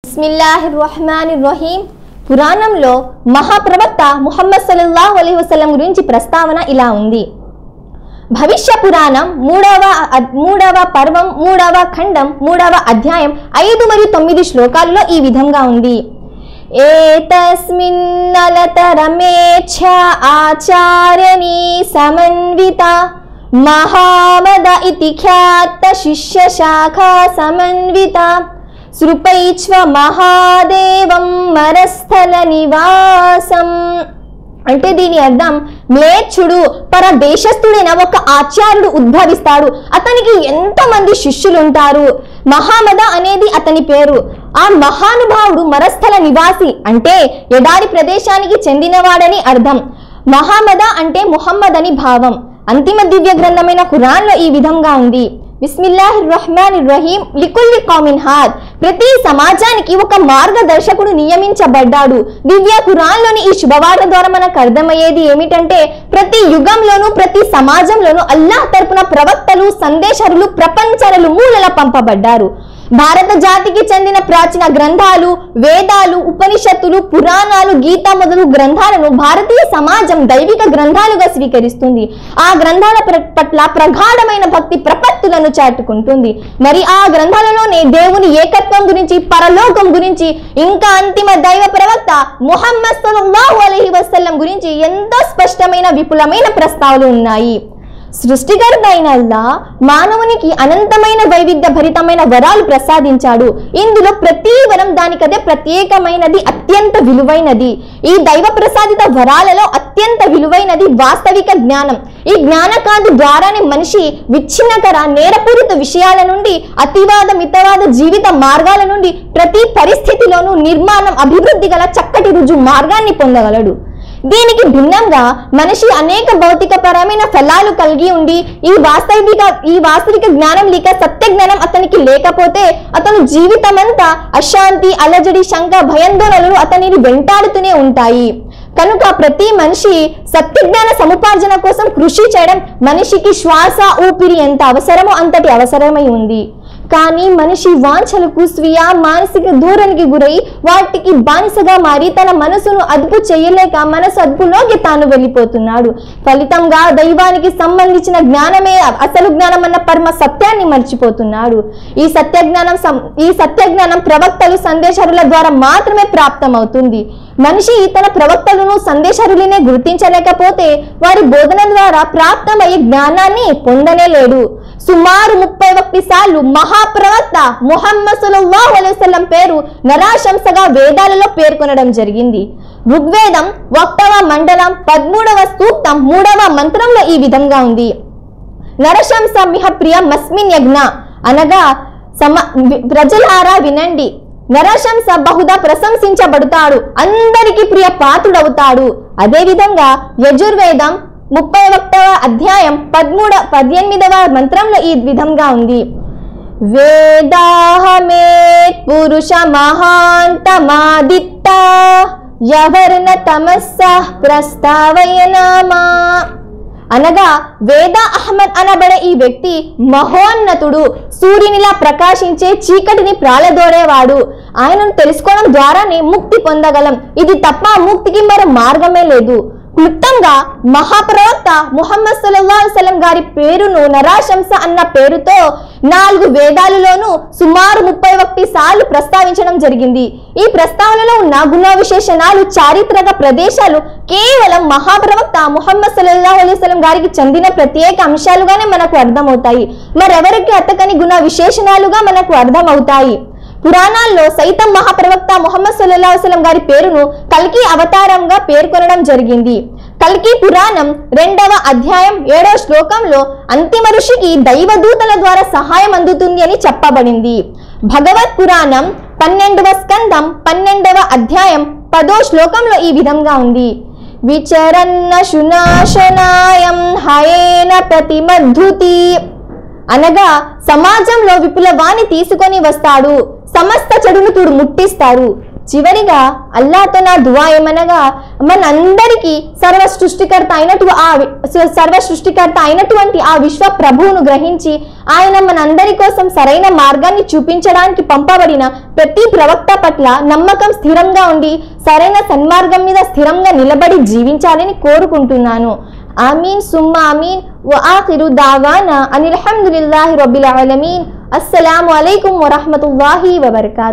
బిస్మిల్లాహిర్రహ్మానిర్రహీం. పురాణంలో మహాప్రవక్త ముహమ్మద్ సల్లల్లాహు అలైహి వసల్లం గురించి ప్రస్తావన ఇలా ఉంది. భవిష్య పురాణం మూడవ పర్వం 3వ ఖండం 3వ అధ్యాయం 5 మరియు 9 శ్లోకాలలో ఈ విధంగా ఉంది. ఏతస్మిన్నలతరమేచ్ఛ ఆచార్యని సమన్విత మహామద ఇతి ఖ్యాత శిష్య శాఖా సమన్విత సృపైచ్వ మహాదేవం మరస్థల నివాసం. అంటే దీని అర్థం మ్లేచ్ఛుడు పరదేశస్థుడైన ఒక ఆచార్యుడు ఉద్భవిస్తాడు. అతనికి ఎంతమంది శిష్యులు ఉంటారు. మహామద అనేది అతని పేరు. ఆ మహానుభావుడు మరస్థల నివాసి అంటే ఎడారి ప్రదేశానికి చెందినవాడని అర్థం. మహామద అంటే ముహమ్మద్ అని భావం. అంతిమ దివ్య గ్రంథమైన ఖురాన్లో ఈ విధంగా ఉంది. బిస్మిల్లాహిర్రహ్మానిర్రహీం. లికుల్లి కౌమిన్ హాద్. ప్రతి సమాజానికి ఒక మార్గదర్శకుడు నియమించబడ్డాడు. దివ్య ఖురాన్లోని ఈ శుభవార్త ద్వారా మనకు అర్థమయ్యేది ఏమిటంటే ప్రతి యుగంలోనూ ప్రతి సమాజంలోనూ అల్లాహ్ తరపున ప్రవక్తలు సందేశరులు ప్రపంచాలు మూలల పంపబడ్డారు. భారత జాతికి చెందిన ప్రాచీన గ్రంథాలు, వేదాలు, ఉపనిషత్తులు, పురాణాలు, గీత మొదలు గ్రంథాలను భారతీయ సమాజం దైవిక గ్రంథాలుగా స్వీకరిస్తుంది. ఆ గ్రంథాల పట్ల ప్రగాఢమైన భక్తి ప్రపత్తులను చాటుకుంటుంది. మరి ఆ గ్రంథాలలోనే దేవుని ఏకత్వం గురించి, పరలోకం గురించి, ఇంకా అంతిమ దైవ ప్రవక్త ముహమ్మద్ సల్లల్లాహు అలైహి వసల్లం గురించి ఎంతో స్పష్టమైన విపులమైన ప్రస్తావనలు ఉన్నాయి. సృష్టికర్త అయిన అల్లాహ్ మానవునికి అనంతమైన వైవిధ్య భరితమైన వరాలు ప్రసాదించాడు. ఇందులో ప్రతి వరం దానికదే ప్రత్యేకమైనది, అత్యంత విలువైనది. ఈ దైవ ప్రసాదిత వరాలలో అత్యంత విలువైనది వాస్తవిక జ్ఞానం. ఈ జ్ఞానకాంతి ద్వారానే మనిషి విచ్ఛిన్నకర నేరపూరిత విషయాల నుండి, అతివాద మితవాద జీవిత మార్గాల నుండి ప్రతి పరిస్థితిలోనూ నిర్మాణం, అభివృద్ధి గల చక్కటి రుజు మార్గాన్ని పొందగలడు. దీనికి భిన్నంగా మనిషి అనేక భౌతికపరమైన ఫలాలు కలిగి ఉండి ఈ వాస్తవిక జ్ఞానం లేక సత్య జ్ఞానం అతనికి లేకపోతే అతను జీవితమంతా అశాంతి, అలజడి, శంక, భయాందోళనలు అతనిని వెంటాడుతూనే ఉంటాయి. కనుక ప్రతి మనిషి సత్యజ్ఞాన సముపార్జన కోసం కృషి చేయడం మనిషికి శ్వాస ఊపిరి ఎంత అవసరమో అంతటి అవసరమై ఉంది. కానీ మనిషి వాంఛలకు స్వీయ మానసిక దూరానికి గురై వాటికి బానిసగా మారి తన మనసును అదుపు చేయలేక మనసు అదుపులోకి తాను వెళ్ళిపోతున్నాడు. ఫలితంగా దైవానికి సంబంధించిన జ్ఞానమే అసలు జ్ఞానం అన్న పరమ సత్యాన్ని మర్చిపోతున్నాడు. ఈ సత్యజ్ఞానం ప్రవక్తలు సందేశరుల ద్వారా మాత్రమే ప్రాప్తమవుతుంది. మనిషి తన ప్రవక్తలను సందేశరులనే గుర్తించలేకపోతే వారి బోధన ద్వారా ప్రాప్తమయ్యే జ్ఞానాన్ని పొందనేలేడు. సుమారు 31 సార్లు మహాప్రవక్త ముహమ్మద్ సల్లల్లాహు అలైహి వసల్లం పేరు నరాశంసగా వేదాలలో పేర్కొనడం జరిగింది. ఋగ్వేదం 1వ మండలం 13వ సూక్తం 3వ మంత్రంలో ఈ విధంగా ఉంది. నరశంస మిహ ప్రియ మస్మిన్ యజ్ఞ అనగా ప్రజలారా వినండి, నరశంస బహుదా ప్రశంసించబడతాడు, అందరికీ ప్రియ పాత్రుడవుతాడు. అదేవిధంగా యజుర్వేదం 31వ అధ్యాయం 18వ మంత్రంలో ఈ విధంగా ఉంది. వేదాహమేత్ పురుష మహాంతమాదిత్త యవర్ణ తమస్సః ప్రస్తావయనామా అనగా వేద అహ్మద్ అనబడే ఈ వ్యక్తి మహోన్నతుడు, సూర్యునిలా ప్రకాశించే చీకటిని ప్రాళదోరేవాడు. ఆయనను తెలుసుకోవడం ద్వారానే ముక్తి పొందగలం. ఇది తప్ప ముక్తికి మరో మార్గమే లేదు. క్లుప్తంగా మహాప్రవక్త ముహమ్మద్ సల్లల్లాహు అలైహి వసల్లం గారి పేరును నరాశంస అన్న పేరుతో 4 వేదాలలోనూ సుమారు 31 సార్లు ప్రస్తావించడం జరిగింది. ఈ ప్రస్తావనలో ఉన్న గుణ విశేషణాలు, చారిత్రక ప్రదేశాలు కేవలం మహాప్రవక్త ముహమ్మద్ సల్లల్లాహు అలైహి వసల్లం గారికి చెందిన ప్రత్యేక అంశాలుగానే మనకు అర్థమవుతాయి. మరెవరికి అతకని గుణ విశేషణాలుగా మనకు అర్థమవుతాయి. పురాణాల్లో సైతం మహాప్రవక్త ముహమ్మద్ సల్లల్లాహు అలైహి వసల్లం గారి పేరును కల్కి అవతారంగా పేర్కొనడం జరిగింది. కల్కి పురాణం 2వ అధ్యాయం 7వ శ్లోకంలో అంతిమ ఋషికి దైవదూతల ద్వారా సహాయం అందుతుంది అని చెప్పబడింది. భగవత్ పురాణం 12వ స్కందం 12వ అధ్యాయం 10వ శ్లోకంలో ఈ విధంగా ఉంది. విచరన్న శునాశనాయం హయేన ప్రతిమద్ధుతి అనగా సమాజంలో విపులవాన్ని తీసుకొని వస్తాడు, సమస్త చెడును ముట్టిస్తాడు. చివరిగా అల్లాహ్తో నా దువా ఏమనగా, మనందరికీ సర్వ సృష్టికర్త అయినటువంటి ఆ విశ్వ ప్రభువును గ్రహించి ఆయన మనందరి కోసం సరైన మార్గాన్ని చూపించడానికి పంపబడిన ప్రతి ప్రవక్త పట్ల నమ్మకం స్థిరంగా ఉండి సరైన సన్మార్గం మీద స్థిరంగా నిలబడి జీవించాలని కోరుకుంటున్నాను. ఆమీన్ సుమ్మా ఆమీన్. వఆఖిరు దావానా అనిల్ హమ్దులిల్లాహి రబ్బిల్ ఆలమీన్. అస్సలాము అలైకుం వరహ్మతుల్లాహి వబరకాతుహు.